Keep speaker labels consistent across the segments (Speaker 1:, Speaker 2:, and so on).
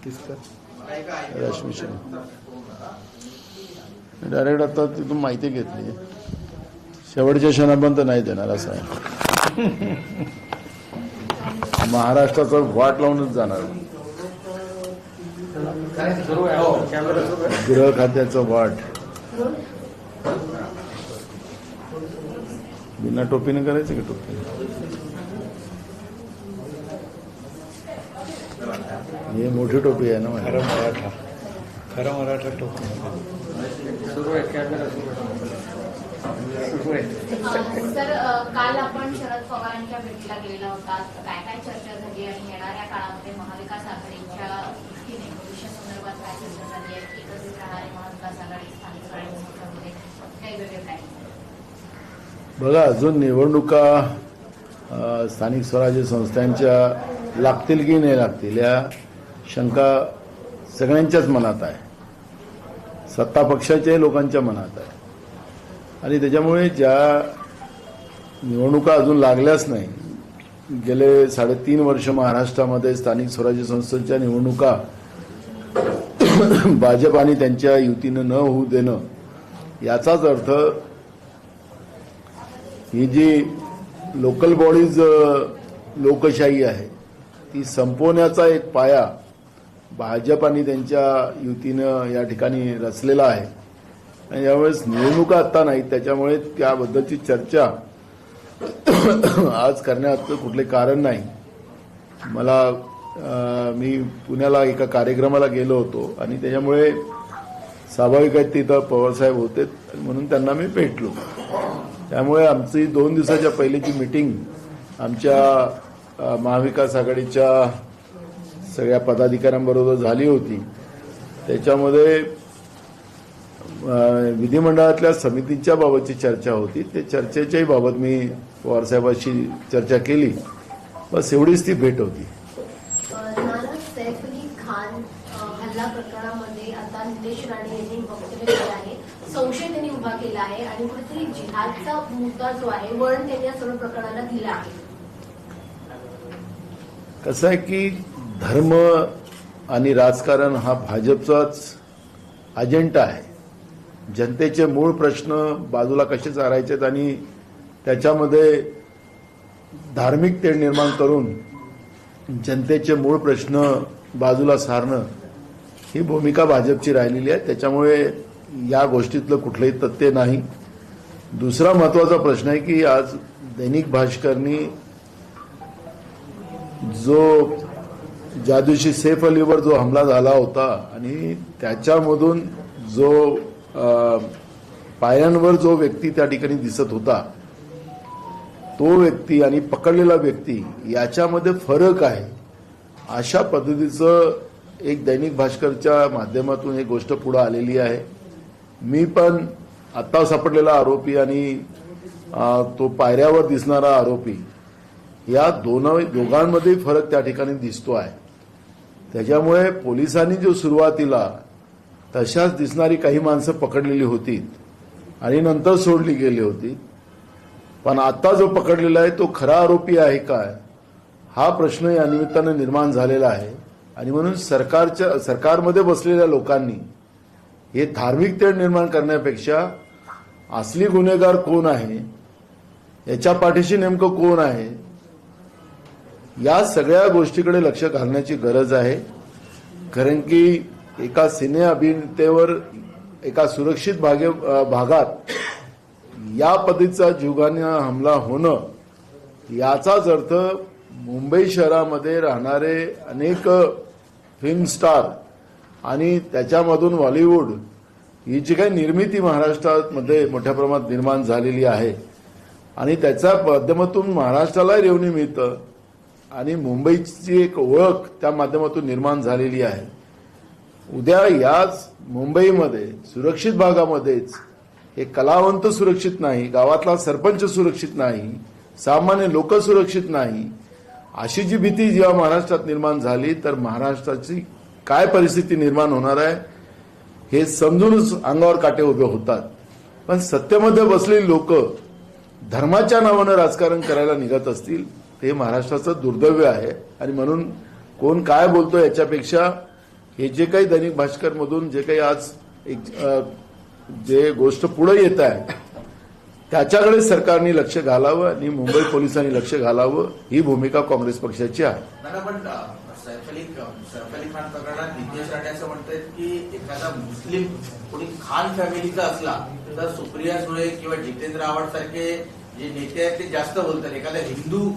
Speaker 1: किसका रश्मी शर्मा डायरेक्ट आता तिथून माहिती घेतली शेवटच्या क्षणापर्यंत नाही देणार असं आहे. महाराष्ट्राचं वाट लावूनच जाणार. गृह खात्याचं वाट बिना टोपीने करायचं की टोपी. हे मोठी टोपी आहे ना माझ्या.
Speaker 2: खरं मराठा टोपी
Speaker 3: सर, काल आपण शरद पवारांच्या भेटीला गेलेला होता. काय काय चर्चा झाली आणि येणाऱ्या काळामध्ये महाविकास आघाडीच्या दृष्टीने भविष्यासंदर्भात काय चर्चा झाली आहे? एकत्रित राहणारे महाविकास आघाडी स्थानिक स्वराज्य काही वेगळे काय?
Speaker 1: बघा, अजून निवडणुका स्थानिक स्वराज्य संस्थांच्या लागतील की नाही लागतील या शंका सगळ्यांच्याच मनात आहे. सत्ता पक्षाच्याही लोकांच्या मनात आहे. आणि त्याच्यामुळे ज्या निवडणुका अजून लागल्याच नाही, गेले 3.5 वर्ष महाराष्ट्रामध्ये स्थानिक स्वराज्य संस्थांच्या निवडणुका भाजप आणि त्यांच्या युतीनं न होऊ देणं, याचाच अर्थ ही जी लोकल बॉडीज लोकशाही आहे ती संपवण्याचा एक पाया भाजप आणि त्यांच्या युतीनं या ठिकाणी रचलेला आहे. आणि यावेळेस निवडणुका आता नाहीत, त्याच्यामुळे त्याबद्दलची चर्चा आज करण्याचं कुठले कारण नाही. मी पुण्याला एका कार्यक्रमाला गेलो होतो आणि त्याच्यामुळे स्वाभाविक आहे तिथं पवारसाहेब होते म्हणून त्यांना मी भेटलो. त्यामुळे आमची 2 दिवसाच्या पहिलीची मीटिंग आमच्या महाविकास आघाडीच्या सगळ्या पदाधिकाऱ्यांबरोबर झाली होती. त्याच्यामध्ये विधिमंडळातल्या समितींच्या बाबतची चर्चा होती. ते चर्चेच्याही बाबत मी पवारसाहेबांशी चर्चा केली. बस एवढीच ती भेट होती.
Speaker 4: सैफ अली खान हल्ला प्रकरणामध्ये आता नितेश राणे यांनी वक्तव्य केलं आहे. संशय त्यांनी उभा केला आहे आणि कुठेतरी जिहादचा मुद्दा जो आहे वळण त्यांनी या सर्व प्रकरणाला दिला आहे.
Speaker 1: कसं आहे की धर्म आणि राजकारण हा भाजपचाच अजेंडा आहे. जनतेचे मूळ प्रश्न बाजूला कसे सारायचेत आणि त्याच्यामध्ये धार्मिक तेढ निर्माण करून जनतेचे मूळ प्रश्न बाजूला सारणं ही भूमिका भाजपची राहिलेली आहे. त्याच्यामुळे या गोष्टीतलं कुठलंही तथ्य नाही. दुसरा महत्वाचा प्रश्न आहे की आज दैनिक भास्करनी ज्या दिवशी सैफ अलीवर जो हमला झाला होता आणि त्याच्यामधून जो पायांवर जो व्यक्ती त्या ठिकाणी दिसत होता तो व्यक्ती आणि पकडलेला व्यक्ती याच्यामध्ये फरक आहे, अशा पद्धतीचं एक दैनिक भास्करच्या माध्यमातून एक गोष्ट पुढे आलेली आहे. मी पण आता सापडलेला आरोपी आणि तो पायऱ्यावर दिसणारा आरोपी या दोघांमध्ये फरक त्या ठिकाणी दिसतो आहे. त्याच्यामुळे पोलिसांनी जो सुरुवातीला तशाच दिसणारी काही माणसं पकडलेली होती आणि नंतर सोडली गेली होती, पण आता जो पकडलेला आहे तो खरा आरोपी आहे काय हा प्रश्न या निमित्तानं निर्माण झालेला आहे. आणि म्हणून सरकारमध्ये बसलेल्या लोकांनी हे धार्मिक तेढ निर्माण करण्यापेक्षा असली गुन्हेगार कोण आहे, याच्या पाठीशी नेमकं कोण आहे, या सगळ्या गोष्टीकडे लक्ष घालण्याची गरज आहे. कारण की एका सिने अभिनेतेवर एका सुरक्षित भागात या पद्धतीचा जीवघेणा हमला होणं याचाच अर्थ मुंबई शहरामध्ये राहणारे अनेक फिल्म स्टार आणि त्याच्यामधून बॉलिवूड ही जी काही निर्मिती महाराष्ट्रामध्ये मोठ्या प्रमाणात निर्माण झालेली आहे आणि त्याच्या माध्यमातून महाराष्ट्राला रेव्हन्यू मिळतं आणि मुंबईची एक ओळख त्या माध्यमातून निर्माण झालेली आहे. उद्या याच मुंबईमध्ये सुरक्षित भागामध्येच हे कलावंत सुरक्षित नाही, गावातला सरपंच सुरक्षित नाही, सामान्य लोक सुरक्षित नाही, अशी जी भीती जेव्हा महाराष्ट्रात निर्माण झाली तर महाराष्ट्राची काय परिस्थिती निर्माण होणार आहे हे समजूनच अंगावर काटे उभे होतात. पण सत्तेमध्ये बसलेली लोक धर्माच्या नावानं राजकारण करायला निघत असतील ते महाराष्ट्राचं दुर्दैव आहे. आणि म्हणून कोण काय बोलतो याच्यापेक्षा हे जे काही दैनिक भास्करमधून जे काही आज जे गोष्ट पुढे येत आहे त्याच्याकडे सरकारने लक्ष घालावं आणि मुंबई पोलिसांनी लक्ष घालावं, ही भूमिका काँग्रेस पक्षाची आहे.
Speaker 5: दादा, पण सैफ अली खान प्रकरणात नितेश राणे असं म्हणतात की एखादा मुस्लिम कोणी खान फॅमिलीचा असला तर सुप्रिया सुळे किंवा जितेंद्र आव्हाड सारखे जे नेते आहेत ते जास्त बोलतात. एखाद्या हिंदू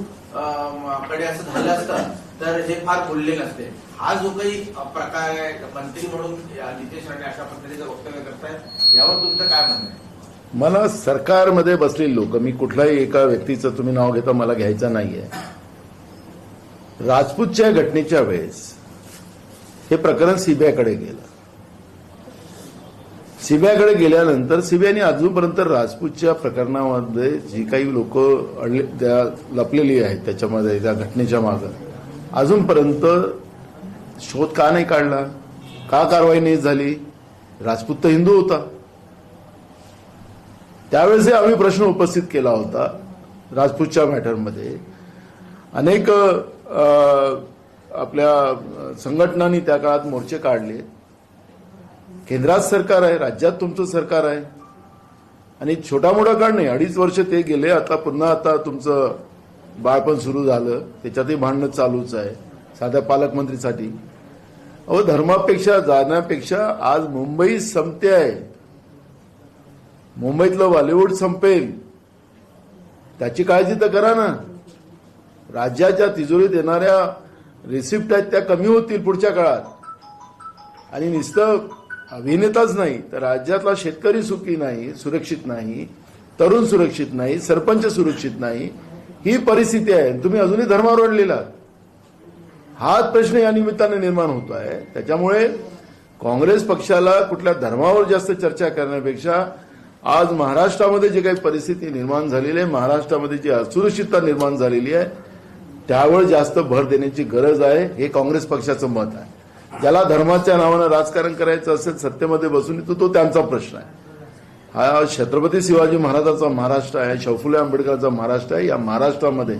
Speaker 5: कडे असं झालं असतं तर हे फार बोलले नसते. हा जो काही प्रकार आहे, मंत्री म्हणून नितेश राणे अशा पद्धतीचं वक्तव्य करतायत, यावर तुमचं काय म्हणणं आहे?
Speaker 1: मला सरकारमध्ये बसलेली लोक, मी कुठल्याही एका व्यक्तीचं तुम्ही नाव घेता मला घ्यायचं नाहीये. राजपूतच्या घटनेच्या वेळेस हे प्रकरण सीबीआयकडे गेलं. सीबीआयकडे गेल्यानंतर सीबीआयने अजूनपर्यंत राजपूतच्या प्रकरणामध्ये जी काही लोक लपलेली आहेत त्याच्यामध्ये त्या घटनेच्या मागे अजूनपर्यंत शोध का नाही काढला, का कारवाई नाही झाली? राजपूत तर हिंदू होता. त्यावेळेसही आम्ही प्रश्न उपस्थित केला होता राजपूतच्या मॅटरमध्ये. अनेक आपल्या संघटनांनी त्या काळात मोर्चे काढले. केंद्रात सरकार आहे, राज्यात तुमचं सरकार आहे आणि छोटा मोठा काळ नाही, 2.5 वर्ष ते गेले. आता पुन्हा आता तुमचं बाळपण सुरू झालं, त्याच्यातही भांडणं चालूच आहे साध्या पालकमंत्रीसाठी. अहो, धर्मापेक्षा जाण्यापेक्षा आज मुंबई संपते आहे. मुंबईतलं बॉलिवूड संपेल, त्याची काळजी तर करा ना. राज्याच्या तिजोरीत येणाऱ्या रिसिप्ट आहेत त्या कमी होतील पुढच्या काळात. आणि नुसतं अभिनेताच नाही तर राज्यातला शेतकरी सुखी नाही, सुरक्षित नाही, तरुण सुरक्षित नाही, सरपंच सुरक्षित नाही, ही परिस्थिती आहे. तुम्ही अजूनही धर्मावर अडलेला, हाच प्रश्न या निमित्ताने निर्माण होतो आहे. त्याच्यामुळे काँग्रेस पक्षाला कुठल्या धर्मावर जास्त चर्चा करण्यापेक्षा आज महाराष्ट्रामध्ये जे काही परिस्थिती निर्माण झालेली आहे, महाराष्ट्रामध्ये जी असुरक्षितता निर्माण झालेली आहे त्यावर जास्त भर देण्याची गरज आहे, हे काँग्रेस पक्षाचं मत आहे. ज्याला धर्माच्या नावानं राजकारण करायचं असेल सत्तेमध्ये बसून तो त्यांचा प्रश्न आहे. हा छत्रपती शिवाजी महाराजांचा महाराष्ट्र आहे, शाहू फुले आंबेडकरांचा महाराष्ट्र आहे. या महाराष्ट्रामध्ये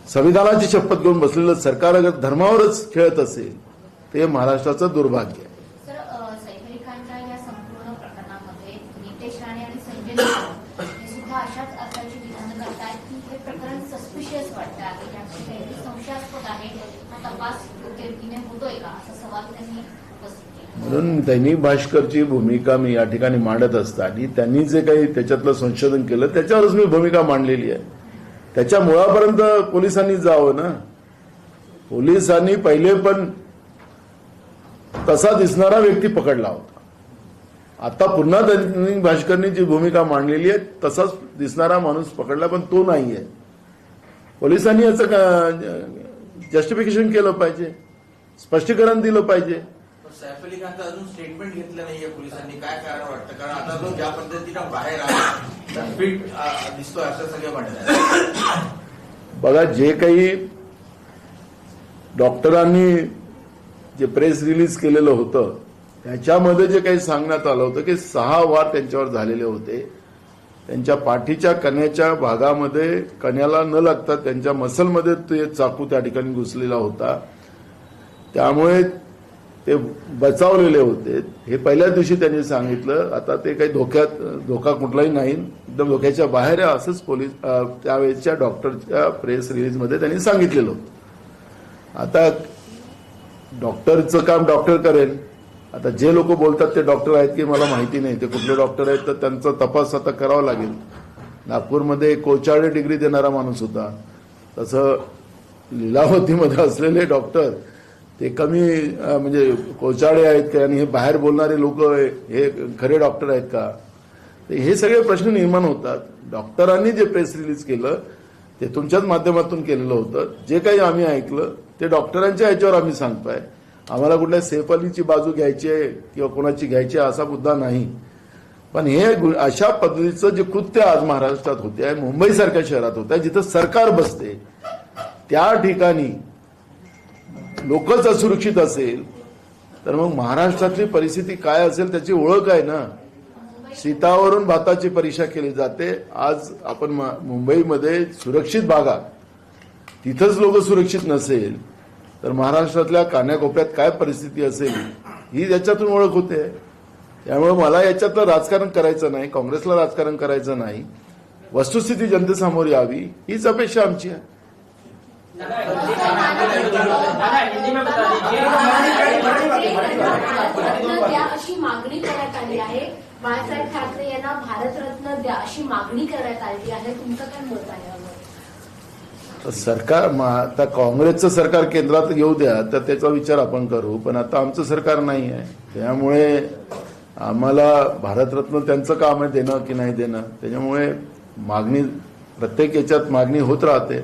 Speaker 1: संविधानाची शपथ घेऊन बसलेलं सरकार अगर धर्मावरच खेळत असेल ते महाराष्ट्राचं दुर्भाग्य आहे.
Speaker 3: सर, सैफ अली खानच्या या संपूर्ण प्रकरणामध्ये नितेश राणे आणि संजय राऊत हे सुद्धा अशाच अर्थाची विधानं करतायत की हे प्रकरण सस्पिशियस वाटतं आहे, याची काहीतरी संशयास्पद आहे, हा तपास योग्य रीतीने होतोय का, असा सवाल त्यांनी उपस्थित केला.
Speaker 1: म्हणून दैनिक भास्करची भूमिका मी या ठिकाणी मांडत असताना त्यांनी जे काही त्याच्यातलं संशोधन केलं त्याच्यावरच मी भूमिका मांडलेली आहे. त्याच्या मुळापर्यंत पोलिसांनी जावं ना. पोलिसांनी पहिले पण तसा दिसणारा व्यक्ती पकडला होता. आता पुन्हा दैनिक भास्करनी जी भूमिका मांडलेली आहे तसाच दिसणारा माणूस पकडला, पण तो नाहीये. पोलिसांनी याचं जस्टिफिकेशन केलं पाहिजे, स्पष्टीकरण दिलं पाहिजे.
Speaker 5: सैफ अली खानचं अजून स्टेटमेंट घेतलं नाहीये पोलिसांनी, काय कारण वाटतं? कारण आता तो ज्या पद्धतीनं बाहेर आला फिट दिसतो असं सगळे म्हणतात.
Speaker 1: बघा, जे काही डॉक्टरांनी जे प्रेस रिलीज केलेलं होतं त्याच्यामध्ये जे काही सांगण्यात आलं होतं की 6 वार त्यांच्यावर झालेले होते. त्यांच्या पाठीच्या कण्याच्या भागामध्ये कण्याला न लागता त्यांच्या मसलमध्ये ते चाकू त्या ठिकाणी घुसलेला होता, त्यामुळे ते बचावलेले होते. हे पहिल्या दिवशी त्यांनी सांगितलं. आता ते काही धोका कुठलाही नाही, एकदम धोक्याच्या बाहेर आहे असंच पोलीस त्यावेळेच्या डॉक्टरच्या प्रेस रिलीजमध्ये त्यांनी सांगितलेलं होतं. आता डॉक्टरचं काम डॉक्टर करेल. आता जे लोक बोलतात ते डॉक्टर आहेत की मला माहिती नाही, ते कुठले डॉक्टर आहेत तर त्यांचा तपास आता करावा लागेल. नागपूरमध्ये कोचाडे डिग्री देणारा माणूस होता, तसं लीलावतीमध्ये असलेले डॉक्टर ते कमी म्हणजे कोचाडे आहेत का आणि हे बाहेर बोलणारे लोक हे खरे डॉक्टर आहेत का? हे सगळे प्रश्न निर्माण होतात. डॉक्टरांनी जे प्रेस रिलीज केलं ते तुमच्याच माध्यमातून केलेलं होतं. जे काही आम्ही ऐकलं ते डॉक्टरांच्या ह्याच्यावर आम्ही सांगतोय. आम्हाला कुठल्या सैफ अलीची बाजू घ्यायची आहे किंवा कोणाची घ्यायची आहे असा मुद्दा नाही. पण हे अशा पद्धतीचं जे कृत्य आज महाराष्ट्रात होते आहे, मुंबईसारख्या शहरात होत आहे जिथं सरकार बसते, त्या ठिकाणी लोकच असुरक्षित असेल तर मग महाराष्ट्रातली परिस्थिती काय असेल त्याची ओळख आहे ना. शीतावरून भाताची परीक्षा केली जाते. आज आपण मुंबईमध्ये सुरक्षित भागात तिथंच लोक सुरक्षित नसेल तर महाराष्ट्रातल्या कान्याकोपऱ्यात काय परिस्थिती असेल ही याच्यातून ओळख होते. त्यामुळे मला याच्यातलं राजकारण करायचं नाही, काँग्रेसला राजकारण करायचं नाही. वस्तुस्थिती जनतेसमोर यावी हीच अपेक्षा आमची आहे.
Speaker 4: भारतरत्न द्या अशी मागणी करण्यात आली आहे. बाळासाहेब ठाकरे यांना भारतरत्न द्या अशी मागणी करण्यात आली आहे. तुमचं काय मत आहे यावर?
Speaker 1: तर सरकार आता काँग्रेसचं सरकार केंद्रात येऊ द्या तर त्याचा विचार आपण करू, पण आता आमचं सरकार नाही आहे. त्यामुळे आम्हाला भारतरत्न त्यांचं काम आहे देणं की नाही देणं. त्याच्यामुळे मागणी प्रत्येक याच्यात मागणी होत राहते,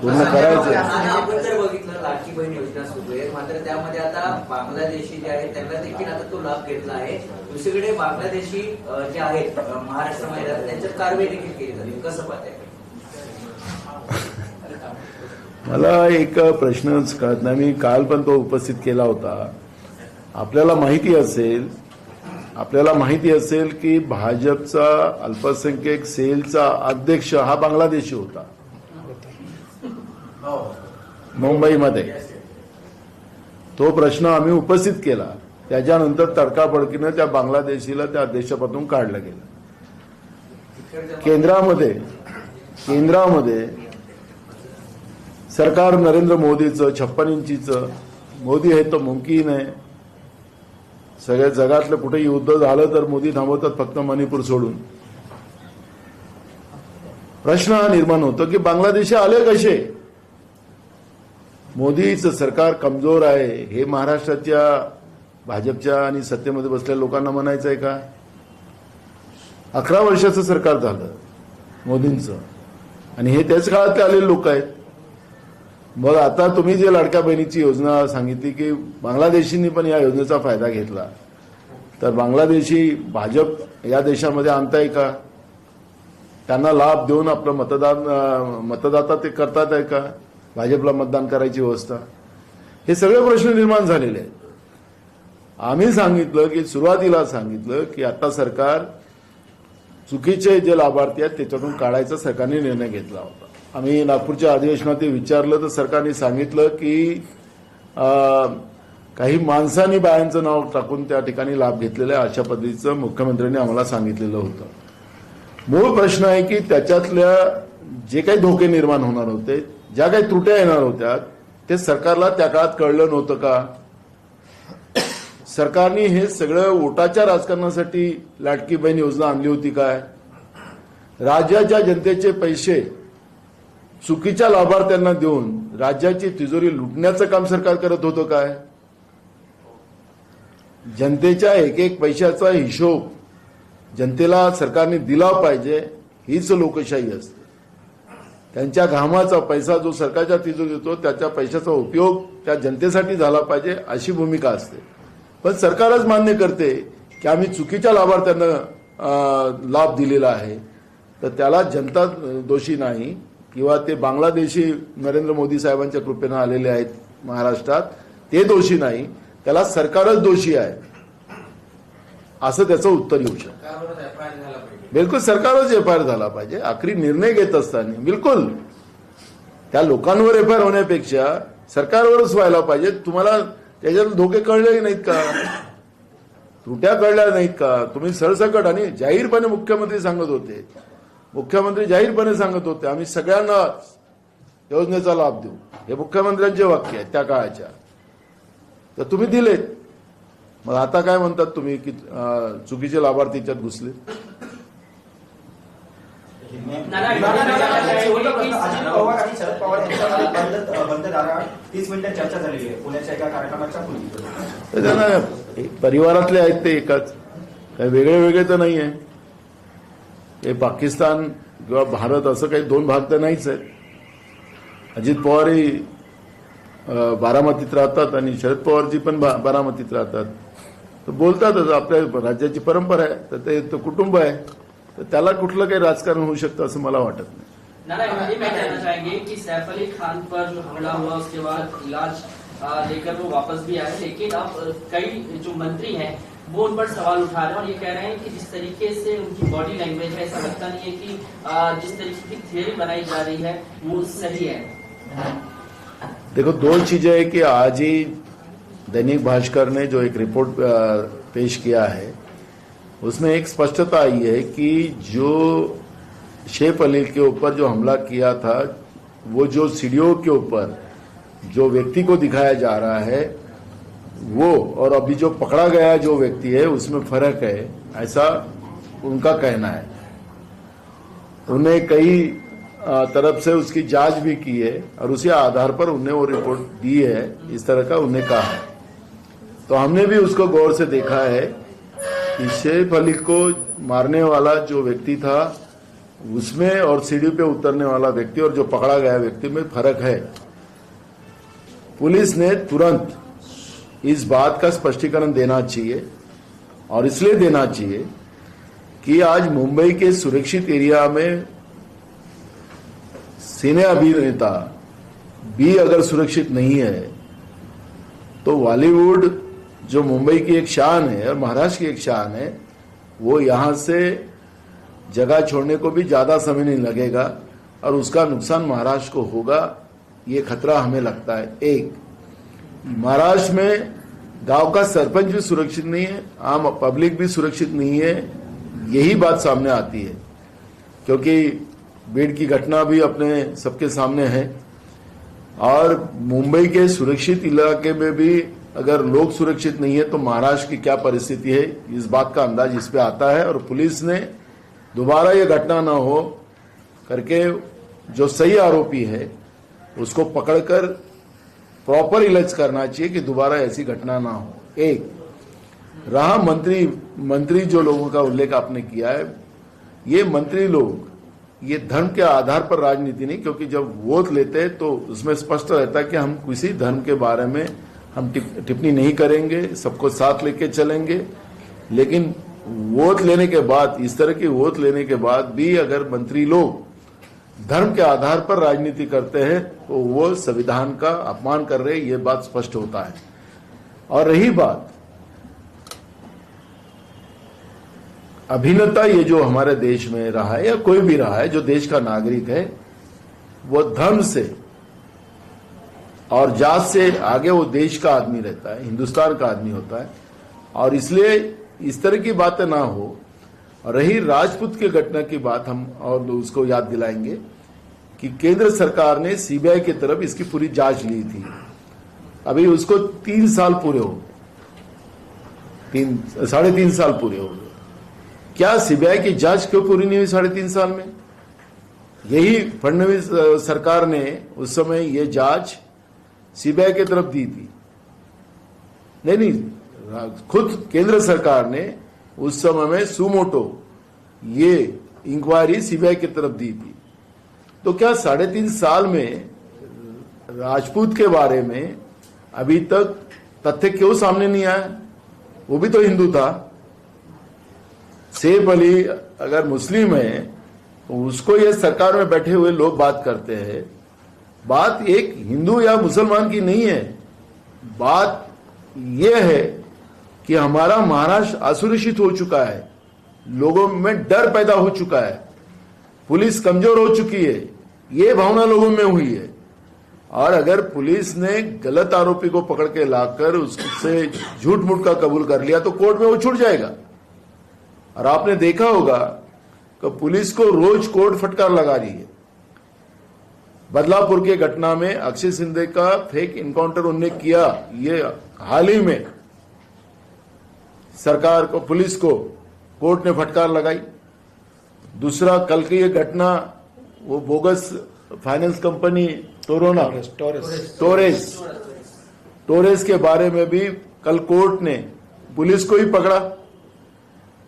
Speaker 1: पूर्ण करायचं.
Speaker 6: आपण जर बघितलं लाडकी बहीण योजना सुरू आहे, मात्र त्यामध्ये आता बांगलादेशी जे आहेत त्यांना देखील आता तो लाभ घेतला आहे. दुसरीकडे बांगलादेशी जे आहेत महाराष्ट्रामध्ये राहतात त्यांच्यात कारवाई देखील केली जाते. कसं पाहताय?
Speaker 1: मला एक प्रश्नच कळत नाही. मी काल पण तो उपस्थित केला होता. आपल्याला माहिती असेल की भाजपचा अल्पसंख्याक सेलचा अध्यक्ष हा बांगलादेशी होता मुंबईमध्ये. तो प्रश्न आम्ही उपस्थित केला. त्याच्यानंतर तडकाफडकीनं त्या बांगलादेशीला त्या अध्यक्षपदातून काढलं गेलं. केंद्रामध्ये सरकार नरेंद्र मोदीचं 56 इंचीचं मोदी आहे तो मुमकिन आहे. सगळ्या जगातलं कुठे युद्ध झालं तर मोदी थांबवतात फक्त मणिपूर सोडून. प्रश्न हा निर्माण होतो की बांगलादेशी आले कसे? मोदीचं सरकार कमजोर आहे हे महाराष्ट्राच्या भाजपच्या आणि सत्तेमध्ये बसलेल्या लोकांना म्हणायचं आहे का? 11 वर्षाचं सरकार झालं मोदींचं आणि हे त्याच काळातले आलेले लोक आहेत. मग आता तुम्ही जे लाडक्या बहिणीची योजना सांगितली की बांगलादेशींनी पण या योजनेचा फायदा घेतला, तर बांगलादेशी भाजप या देशामध्ये आणताय का? त्यांना लाभ देऊन आपलं मतदाता ते करतात आहे का? भाजपला मतदान करायची व्यवस्था, हे सगळे प्रश्न निर्माण झालेले आहेत. आम्ही सुरुवातीला सांगितलं की आता सरकार चुकीचे जे लाभार्थी आहेत त्याच्यातून काढायचा सरकारने निर्णय घेतला होता. आम्ही नागपूरच्या अधिवेशनात विचारलं तर सरकारने सांगितलं की काही माणसांनी बायांचं नाव टाकून त्या ठिकाणी लाभ घेतलेला आहे, अशा पद्धतीचं मुख्यमंत्र्यांनी आम्हाला सांगितलेलं होतं. मूळ प्रश्न आहे की त्याच्यातल्या जे काही धोके निर्माण होणार होते, ज्या काही त्रुट्या येणार होत्या, ते सरकारला त्या काळात कळलं नव्हतं का? सरकारने हे सगळं वोटाच्या राजकारणासाठी लाडकी बहीण योजना आणली होती काय? राज्याच्या जनतेचे पैसे चुकीच्या लाभार्थ्यांना देऊन राज्याची तिजोरी लुटण्याचं काम सरकार करत होतं काय? जनतेच्या एक पैशाचा हिशोब जनतेला सरकारने दिला पाहिजे, हीच लोकशाही असते. त्यांच्या घामाचा पैसा जो सरकारच्या तिजोरीत येतो त्याच्या पैशाचा उपयोग त्या जनतेसाठी झाला पाहिजे, अशी भूमिका असते. पण सरकारच मान्य करते की आम्ही चुकीच्या लाभार्थ्यांना लाभ दिलेला आहे, तर त्याला जनता दोषी नाही किंवा ते बांगलादेशी नरेंद्र मोदी साहेबांच्या कृपेनं आलेले आहेत महाराष्ट्रात, ते दोषी नाही, त्याला सरकारच दोषी आहे, असं त्याचं उत्तर येऊ शकतं. बिलकुल सरकारच एफआयआर झाला पाहिजे. आखरी निर्णय घेत असताना बिलकुल त्या लोकांवर एफआयआर होण्यापेक्षा सरकारवरच व्हायला पाहिजे. तुम्हाला त्याच्यात धोके कळले नाहीत का? त्रुट्या कळल्या नाहीत का? तुम्ही सरसकट आणि जाहीरपणे मुख्यमंत्री सांगत होते आम्ही सगळ्यांना योजनेचा लाभ देऊ, हे मुख्यमंत्र्यांचे वाक्य आहे त्या काळाच्या, तर तुम्ही दिलेत. मग आता काय म्हणतात तुम्ही की चुकीचे लाभार्थी त्याच्यात घुसले?
Speaker 7: अजित पवार आणि शरद पवार यांच्या बंद दारात 30 मिनिटं चर्चा झालेली आहे पुण्याच्या एका कार्यक्रमाच्या पूर्वी.
Speaker 1: परिवारातले आहेत ते एकाच, काही वेगळे तर नाही आहे. हे पाकिस्तान किंवा भारत असं काही दोन भाग तर नाहीच आहेत. अजित पवारही बारामतीत राहतात आणि शरद पवारजी पण बारामतीत राहतात, तर बोलतातच. आपल्या राज्याची परंपरा आहे, तर ते कुटुंब आहे, तर त्याला कुठलं काही राजकारण होऊ शकतं असं मला वाटत नाही.
Speaker 8: ये मैं कहना चाहेंगे कि सैफ अली खान पर जो हमला हुआ उसके बाद इलाज लेकर वो वापस भी आए, लेकिन अब कई जो मंत्री हैं वो उन पर सवाल उठा रहे हैं और ये कह रहे हैं कि जिस तरीके से उनकी बॉडी लैंग्वेज है, ऐसा लगता नहीं है कि जिस तरीके की थियरी बनाई जा रही है वो सही है.
Speaker 1: देखो, दो चीजें है कि आज ही दैनिक भास्कर ने जो एक रिपोर्ट पेश किया है उसमें एक स्पष्टता आई है कि जो सैफ अली के ऊपर जो हमला किया था, वो जो सीढ़ियों के ऊपर जो व्यक्ति को दिखाया जा रहा है वो और अभी जो पकड़ा गया जो व्यक्ति है उसमें फर्क है, ऐसा उनका कहना है। उन्हें कई तरफ से उसकी जांच भी की है और उसी आधार पर उन्हें वो रिपोर्ट दी है, इस तरह का उन्हें कहा है। तो हमने भी उसको गौर से देखा है कि सैफ अली को मारने वाला जो व्यक्ति था उसमें और सीढ़ी पे उतरने वाला व्यक्ति और जो पकड़ा गया व्यक्ति में फर्क है। पुलिस ने तुरंत इस बात का स्पष्टीकरण देना चाहिए और इसलिए देना चाहिए कि आज मुंबई के सुरक्षित एरिया में सिने अभिनेता भी अगर सुरक्षित नहीं है तो बॉलीवुड जो मुंबई की एक शान है और महाराष्ट्र की एक शान है, वो यहां से जगह छोड़ने को भी ज्यादा समय नहीं लगेगा और उसका नुकसान महाराष्ट्र को होगा, ये खतरा हमें लगता है। एक, महाराष्ट्र में गांव का सरपंच भी सुरक्षित नहीं है, आम पब्लिक भी सुरक्षित नहीं है, यही बात सामने आती है क्योंकि बीड की घटना भी अपने सबके सामने है। और मुंबई के सुरक्षित इलाके में भी अगर लोग सुरक्षित नहीं है तो महाराष्ट्र की क्या परिस्थिति है, इस बात का अंदाज इस पे आता है। और पुलिस ने दोबारा ये घटना ना हो करके जो सही आरोपी है उसको पकड़कर प्रॉपर इलाज करना चाहिए कि दोबारा ऐसी घटना ना हो। एक रहा मंत्री जो लोगों का उल्लेख आपने किया है, ये मंत्री लोग ये धर्म के आधार पर राजनीति नहीं, क्योंकि जब वोट लेते हैं तो उसमें स्पष्ट रहता है कि हम किसी धर्म के बारे में हम टिप्पणी नहीं करेंगे, सबको साथ लेके चलेंगे। लेकिन वोट लेने के बाद, इस तरह की वोट लेने के बाद भी अगर मंत्री लोग धर्म के आधार पर राजनीति करते हैं तो वो संविधान का अपमान कर रहे हैं, ये बात स्पष्ट होता है। और रही बात अभिनेता, ये जो हमारे देश में रहा है या कोई भी रहा है जो देश का नागरिक है, वो धर्म से और जात से आगे वो देश का आदमी रहता है, हिंदुस्तान का आदमी होता है। और इसलिए इस तरह की बातें ना हो। रही राजपूत की घटना की बात, हम और उसको याद दिलाएंगे कि केंद्र सरकार ने सीबीआई की तरफ इसकी पूरी जांच ली थी। अभी उसको 3 साल पूरे हो गए, 3.5 साल पूरे हो गए। क्या सीबीआई की जांच क्यों पूरी नहीं हुई 3.5 साल में? यही फडणवीस सरकार ने उस समय ये जांच सीबीआई की तरफ दी थी। नहीं, खुद केंद्र सरकार ने उस समय में सुमोटो ये इंक्वायरी सीबीआई की तरफ दी थी। तो क्या 3.5 साल में राजपूत के बारे में अभी तक तथ्य क्यों सामने नहीं आया? वो भी तो हिंदू था। सैफ अली अगर मुस्लिम है तो उसको ये सरकार में बैठे हुए लोग बात करते हैं। बात एक हिंदू या मुसलमान की नहीं है, बात यह है कि हमारा महाराष्ट्र असुरक्षित हो चुका है, लोगों में डर पैदा हो चुका है, पुलिस कमजोर हो चुकी है, ये भावना लोगों में हुई है। और अगर पुलिस ने गलत आरोपी को पकड़ के लाकर उससे झूठ मूठ का कबूल कर लिया तो कोर्ट में वो छूट जाएगा। और आपने देखा होगा कि पुलिस को रोज कोर्ट फटकार लगा रही है। बदलापुर के घटना में अक्षय सिंधे का फेक इनकाउंटर उन्होंने किया, ये हाल ही में सरकार को, पुलिस को कोर्ट ने फटकार लगाई। दूसरा, कल की ये घटना, वो बोगस फाइनेंस कंपनी टोरेस के बारे में भी कल कोर्ट ने पुलिस को ही पकड़ा।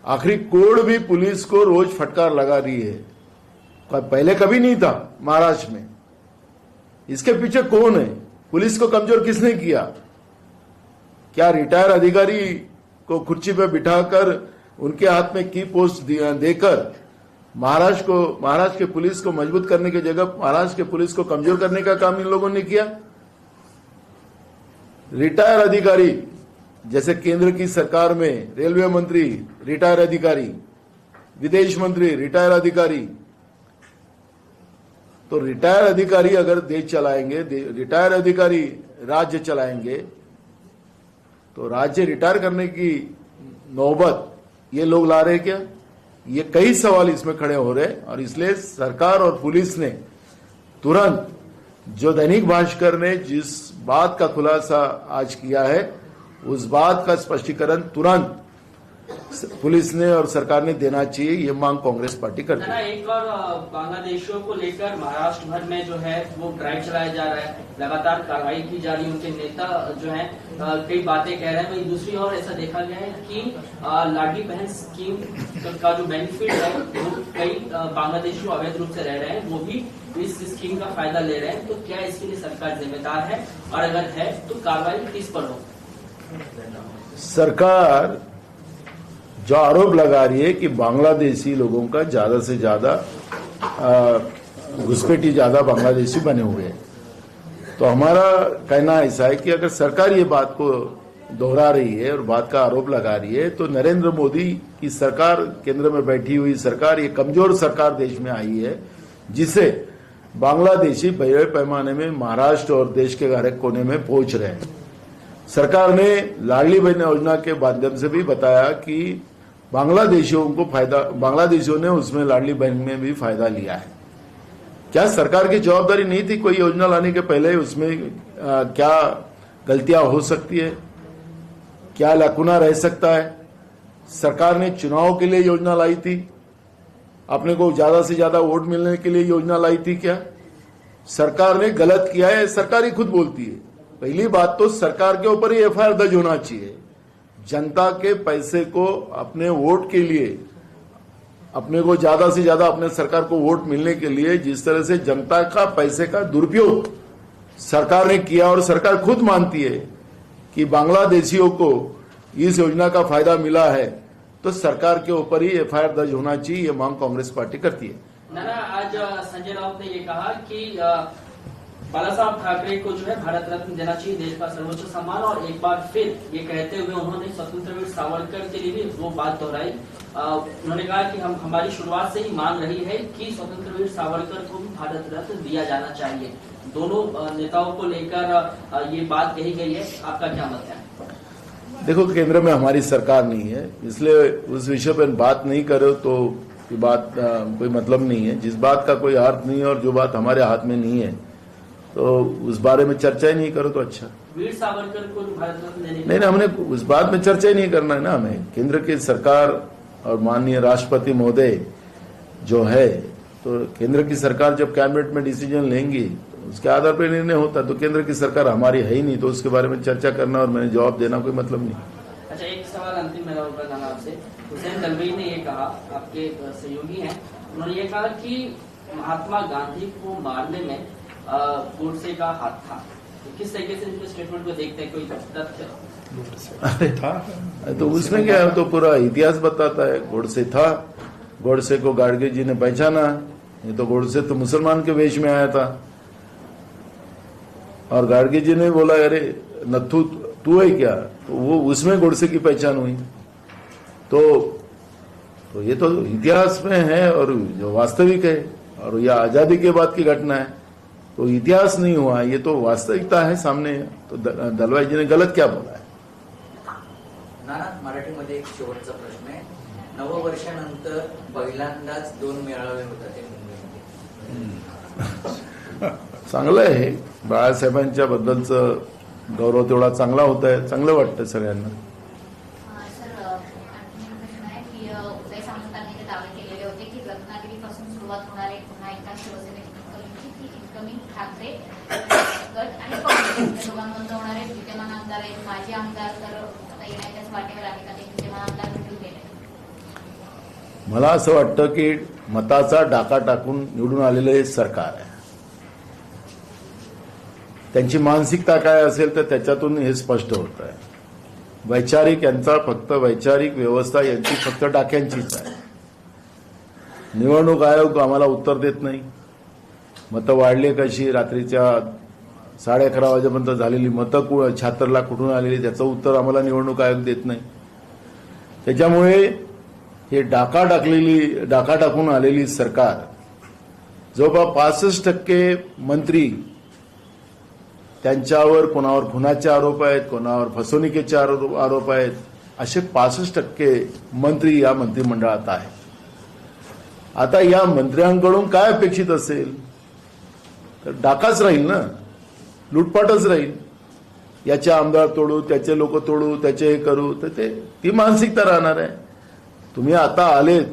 Speaker 1: आखिरी कोर्ट भी पुलिस को रोज फटकार लगा रही है, पहले कभी नहीं था महाराष्ट्र में। इसके पीछे कौन है? पुलिस को कमजोर किसने किया? क्या रिटायर अधिकारी को कुर्सी पे बिठाकर उनके हाथ में की पोस्ट देकर महाराष्ट्र के पुलिस को मजबूत करने की जगह महाराष्ट्र के पुलिस को कमजोर करने का काम इन लोगों ने किया? रिटायर अधिकारी, जैसे केंद्र की सरकार में रेलवे मंत्री रिटायर अधिकारी, विदेश मंत्री रिटायर अधिकारी, तो रिटायर अधिकारी अगर देश चलाएंगे, रिटायर अधिकारी राज्य चलाएंगे, तो राज्य रिटायर करने की नौबत ये लोग ला रहे क्या? ये कई सवाल इसमें खड़े हो रहे हैं। और इसलिए सरकार और पुलिस ने तुरंत जो दैनिक भास्कर ने जिस बात का खुलासा आज किया है, उस बात का स्पष्टीकरण तुरंत पुलिस ने और सरकार ने देना चाहिए, ये मांग कांग्रेस पार्टी करती है।
Speaker 8: एक और बांग्लादेशियों को लेकर महाराष्ट्र भर में जो है वो ड्राइव चलाया जा रहा है, लगातार कार्रवाई की जा रही है, उनके नेता जो है कई बातें कह रहे हैं। वहीं दूसरी ओर ऐसा देखा गया है कि लाडली बहन स्कीम का जो बेनिफिट है वो कई बांग्लादेशी अवैध रूप से रह रहे हैं, वो भी इस स्कीम का फायदा ले रहे हैं। तो क्या इसके लिए सरकार जिम्मेदार है, और अगर है तो कार्रवाई किस पर हो?
Speaker 1: सरकार जो आरोप लगा रही है कि बांग्लादेशी लोगों का ज्यादा से ज्यादा घुसपैठी ज्यादा बांग्लादेशी बने हुए हैं, तो हमारा कहना ऐसा है कि अगर सरकार ये बात को दोहरा रही है और बात का आरोप लगा रही है, तो नरेंद्र मोदी की सरकार, केंद्र में बैठी हुई सरकार, ये कमजोर सरकार देश में आई है, जिसे बांग्लादेशी बड़े पैमाने में महाराष्ट्र और देश के हर एक कोने में पहुंच रहे हैं। सरकार ने लाडली बहन योजना के माध्यम से भी बताया कि बांग्लादेशियों को फायदा, बांग्लादेशियों ने उसमें लाडली बहन में भी फायदा लिया है। क्या सरकार की जवाबदारी नहीं थी कोई योजना लाने के पहले उसमें क्या गलतियां हो सकती है, क्या लकुना रह सकता है? सरकार ने चुनाव के लिए योजना लाई थी, अपने को ज्यादा से ज्यादा वोट मिलने के लिए योजना लाई थी क्या? सरकार ने गलत किया है, सरकार ही खुद बोलती है। पहली बात तो सरकार के ऊपर ही एफआईआर दर्ज होना चाहिए। जनता के पैसे को अपने वोट के लिए, अपने को ज्यादा से ज्यादा अपने सरकार को वोट मिलने के लिए जिस तरह से जनता का पैसे का दुरुपयोग सरकार ने किया, और सरकार खुद मानती है कि बांग्लादेशियों को इस योजना का फायदा मिला है, तो सरकार के ऊपर ही एफआईआर दर्ज होना चाहिए, ये मांग कांग्रेस पार्टी करती है।
Speaker 8: नाना, आज संजय राउत ने ये कहा कि बाला साहब ठाकरे को जो है भारत रत्न देना चाहिए, देश का सर्वोच्च सम्मान, और एक बार फिर ये कहते हुए उन्होंने स्वतंत्र वीर सावरकर के लिए भी वो बात दोहराई। उन्होंने कहा कि हमारी शुरुआत से ही मांग रही है कि स्वतंत्र वीर सावरकर को भी भारत रत्न दिया जाना चाहिए। दोनों नेताओं को लेकर ये बात कही गई है, आपका क्या मत है?
Speaker 1: देखो, केंद्र में हमारी सरकार नहीं है, इसलिए उस विषय पर बात नहीं करो तो ये बात कोई मतलब नहीं है। जिस बात का कोई अर्थ नहीं है और जो बात हमारे हाथ में नहीं है, तो उस बारे में चर्चा ही नहीं करो तो अच्छा।
Speaker 8: वीर सावरकर को भारत रत्न देने
Speaker 1: नहीं, हमने उस बात में चर्चा ही नहीं करना है ना। हमें केंद्र की सरकार और माननीय राष्ट्रपति महोदय जो है, तो केंद्र की सरकार जब कैबिनेट में डिसीजन लेंगी तो उसके आधार पर निर्णय होता। तो केंद्र की सरकार हमारी है ही नहीं, तो उसके बारे में चर्चा करना और मैंने जवाब देना कोई मतलब नहीं।
Speaker 8: अच्छा, एक सवाल अंतिम मेरा होगा नाना आपसे। हुसैन दलवाई ने ये कहा, आपके सहयोगी हैं, उन्होंने ये कहा कि महात्मा गांधी को मारने में गोडसे का हाथ था। तो किस तरीके से इनके स्टेटमेंट को देखते हैं, कोई तथ्य
Speaker 1: था तो उसमें क्या है, तो पूरा इतिहास बताता है। गोडसे था, गोडसे को गाडगे जी ने पहचाना। ये तो गोडसे तो मुसलमान के वेश में आया था, और गाडगे जी ने बोला अरे नथु तू है क्या, तो वो उसमें गोडसे की पहचान हुई। तो ये तो इतिहास में है और जो वास्तविक है, और यह आजादी के बाद की घटना है, तो इतिहास नहीं हुआ, ये तो वास्तविकता है सामने। तो दलवाई जी ने गलत क्या बोला है?
Speaker 6: नाना, मराठीमध्ये एक शेवटचा प्रश्न आहे. नववर्षानंतर पहिल्यांदाच 2 मेळावे होतात ते मुंबईमध्ये.
Speaker 1: चांगलं आहे, बाळासाहेबांच्या बद्दलचं गौरव तेवढा चांगला होत आहे, चांगलं वाटतं सगळ्यांना।
Speaker 3: सर, आणखी एक प्रश्न आहे की उदय सामंतांनी ते दावे केलेले होते की रत्नागिरीपासून सुरुवात होणार आहे पुन्हा एकदा शिवसेनेची इनकमिंग ठाकरे गट आणि काँग्रेस या दोघांमधून होणारे विद्यमान आमदार आहेत, माजी आमदार तर आता येण्याच्याच वाटेवर आहे का ते विद्यमान आमदार भेटून गेले?
Speaker 1: मला असं वाटतं की मताचा डाका टाकून निवडून आलेलं हे सरकार आहे। त्यांची मानसिकता काय असेल तर त्याच्यातून हे स्पष्ट होत आहे। वैचारिक यांचा फक्त वैचारिक व्यवस्था यांची फक्त डाक्यांचीच आहे। निवडणूक आयोग आम्हाला उत्तर देत नाही। मतं वाढली कशी, रात्रीच्या 11:30 वाजेपर्यंत झालेली मतं 76 लाख कुठून आलेली, त्याचं उत्तर आम्हाला निवडणूक आयोग देत नाही। त्याच्यामुळे हे डाका टाकून आलेली सरकार जवळपास 65% मंत्री त्यांच्यावर कोणावर खुनाचे आरोप आहेत, कोणावर फसवणुकीचे आरोप आहेत, असे 65% मंत्री या मंत्रिमंडळात आहेत. आता या मंत्र्यांकडून काय अपेक्षित असेल तर डाकाच राहील ना, लुटपाटच राहील. याचे आमदार तोडू, त्याचे लोक तोडू, त्याचे हे करू, तर ती मानसिकता राहणार आहे. तुम्ही आता आलेत,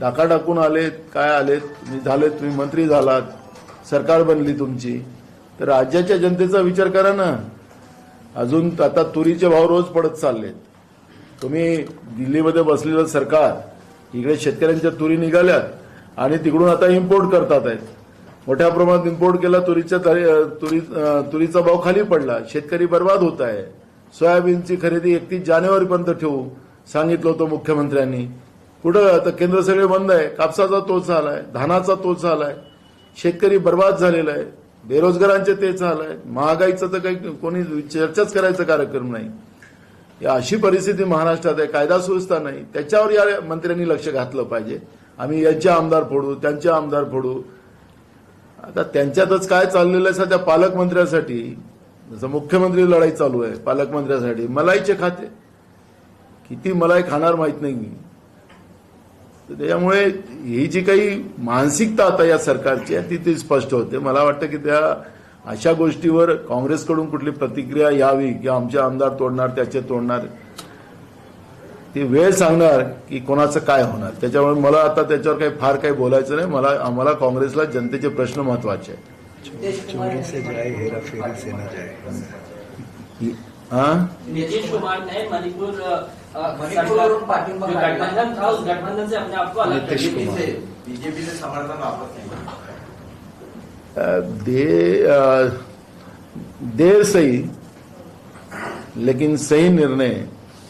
Speaker 1: डाका टाकून आलेत, काय आलेत, तुम्ही मंत्री झालात, सरकार बनली तुमची, तर राज्याच्या जनतेचा विचार करा ना. अजून आता तुरीचे भाव रोज पडत चाललेत. तुम्ही दिल्लीमध्ये बसलेलं सरकार, इकडे शेतकऱ्यांच्या तुरी निघाल्यात आणि तिकडून आता इम्पोर्ट करतात आहेत. मोठ्या प्रमाणात इम्पोर्ट केला, तुरीचा भाव खाली पडला, शेतकरी बर्बाद होत आहे. सोयाबीनची खरेदी 31 जानेवारीपर्यंत ठेवू सांगितलं होतं मुख्यमंत्र्यांनी. कुठं आता केंद्र सगळे बंद आहे. कापसाचा तोच आलाय, धानाचा तोच आलाय, शेतकरी बर्बाद झालेला आहे, बेरोजगारांचे तेच हाल आहे. महागाईचं तर काही कोणी चर्चाच करायचा कार्यक्रम नाही. या अशी परिस्थिती महाराष्ट्रात आहे, कायदा सुव्यवस्था नाही. त्याच्यावर या मंत्र्यांनी लक्ष घातलं पाहिजे. आम्ही यांचे आमदार फोडू, त्यांचे आमदार फोडू. आता त्यांच्यातच काय चाललेलं आहे सध्या पालकमंत्र्यासाठी, जसं मुख्यमंत्री लढाई चालू आहे पालकमंत्र्यासाठी. मलाईचे खाते किती मलाई खाणार माहित नाही मी. त्याच्यामुळे ही जी काही मानसिकता आता या सरकारची आहे ती स्पष्ट होते. मला वाटतं की त्या अशा गोष्टीवर काँग्रेसकडून कुठली प्रतिक्रिया यावी की आमचे आमदार तोडणार, त्याचे तोडणार, ती वेळ सांगणार की कोणाचं काय होणार. त्याच्यामुळे मला आता त्याच्यावर फार काही बोलायचं नाही. आम्हाला काँग्रेसला जनतेचे प्रश्न महत्वाचे आहेत.
Speaker 2: चोरी से जाए, हेराफेरी से न जाए.
Speaker 8: नीतीश कुमार ने मणिपुर
Speaker 6: मणिपुरवरून पाठिंबा
Speaker 8: जो गठबंधन था, उस गठबंधन से अपने आप को अलग कर दिया.
Speaker 5: बीजेपी से समर्थन वापस नहीं.
Speaker 1: देर सही लेकिन सही निर्णय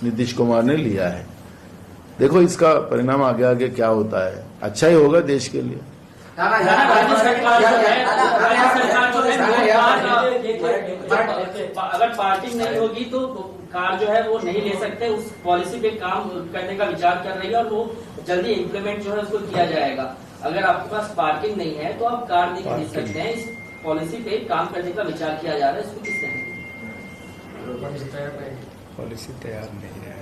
Speaker 1: नीतीश कुमार ने लिया है. देखो इसका परिणाम आगे आगे क्या होता है. अच्छा ही होगा देश के लिए.
Speaker 8: राज्य सरकार जो है, अगर पार्टी नहीं होगी तो कार जो है वो नहीं ले सकते. उस पॉलिसी पे काम करने का विचार कर रही है और वो जल्दी इम्प्लीमेंट जो है उसको किया जाएगा. अगर आपके पास पार्किंग नहीं है तो आप कार नहीं खरीद सकते हैं. इस पॉलिसी पे काम करने का विचार किया जा रहा है. इसको किसने
Speaker 2: पॉलिसी तयार नाही आहे.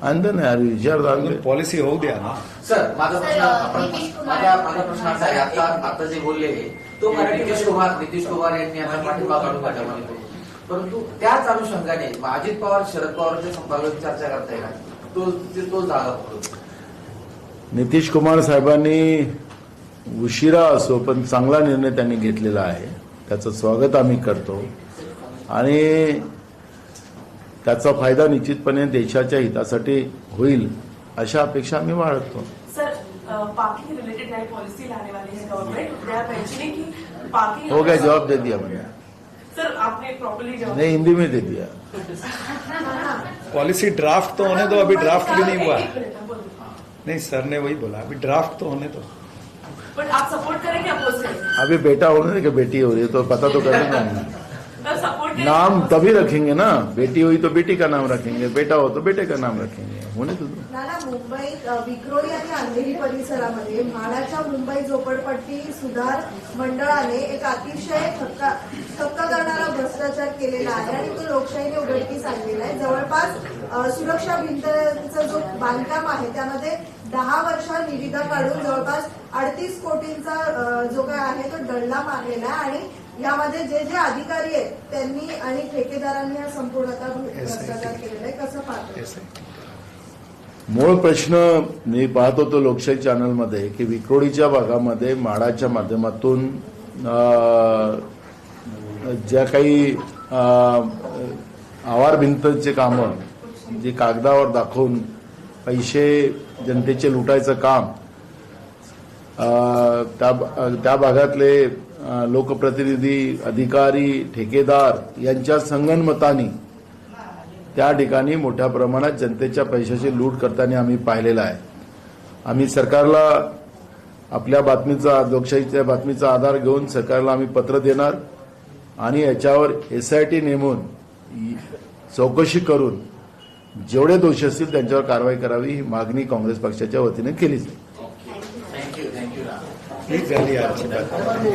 Speaker 1: अंदर नाही यार विचार
Speaker 2: पॉलिसी होऊ द्या ना.
Speaker 5: सर माझा प्रश्न असा आहे, आता जे बोलले तो नितीश कुमार यांनी आता पाठिंबा काढून पाठवला, परंतु त्याच अनुषंगाने अजित पवार शरद पवारच्या संपर्कात चर्चा करताय का तो जागा पडतो.
Speaker 1: नितीश कुमार साहेबांनी उशिरा असो पण चांगला निर्णय त्यांनी घेतलेला आहे. त्याचं स्वागत आम्ही करतो आणि त्याचा फायदा निश्चितपणे देशाच्या हितासाठी होईल अशा अपेक्षा आम्ही बाळगतो.
Speaker 9: सर, पार्किंग रिलेटेड नई पॉलिसी लाने वाली है गवर्नमेंट. दे आर मेंशनिंग कि पार्किंग
Speaker 1: हो गया, जवाब दे दिया मैंने.
Speaker 9: सर आपने प्रॉपर्ली जवाब
Speaker 1: नहीं, हिंदी में दे दिया.
Speaker 2: पॉलिसी ड्राफ्ट तो होने दो, अभी ड्राफ्ट भी नहीं हुआ. नहीं, सर ने वही बोला, अभी ड्राफ्ट तो होने दो.
Speaker 9: बट आप सपोर्ट करेंगे अपोज करेंगे?
Speaker 1: अभी बेटा होने दे कि बेटी हो रही है तो पता तो करेंगे ना.
Speaker 9: सपोर्ट
Speaker 1: नाम तभी रखेंगे ना. बेटी हुई तो बेटी का नाम रखेंगे, बेटा हो तो बेटे का नाम रखेंगे. होने तो दो.
Speaker 10: नाना, मुंबईत विक्रोळी आणि अंधेरी परिसरामध्ये म्हाडाच्या मुंबई झोपडपट्टी सुधार मंडळाने एक अतिशय थक्का करणारा भ्रष्टाचार केलेला आहे आणि तो लोकशाहीने उघडकीस आणलेला आहे. जवळपास सुरक्षा भिंतीचं जो बांधकाम आहे त्यामध्ये 10 वर्षात निविदा काढून जवळपास 38 कोटींचा जो काय आहे तो दंडा मारलेला आहे आणि यामध्ये जे जे अधिकारी आहेत त्यांनी आणि ठेकेदारांनी हा संपूर्ण भ्रष्टाचार केलेला आहे. कसं पाहतो?
Speaker 1: मूळ प्रश्न मी पाहत होतो लोकशाही चॅनलमध्ये की विक्रोळीच्या भागामध्ये म्हाडाच्या माध्यमातून ज्या काही आवार भिंतचे कामं जे कागदावर दाखवून पैसे जनतेचे लुटायचं काम, त्या भागातले लोकप्रतिनिधी, अधिकारी, ठेकेदार यांच्या संगनमतानी त्या ठिकाणी मोठ्या प्रमाणात जनतेच्या पैशाची लूट करताना आम्ही पाहिलेला आहे. आम्ही सरकारला आपल्या बातमीचा, लोकशाहीच्या बातमीचा आधार घेऊन सरकारला आम्ही पत्र देणार आणि याच्यावर SIT नेमून चौकशी करून जेवढे दोषी असतील त्यांच्यावर कारवाई करावी ही मागणी काँग्रेस पक्षाच्या वतीने केली जाईल.
Speaker 5: थँक्यू.
Speaker 2: हीच झाली आजची बातमी.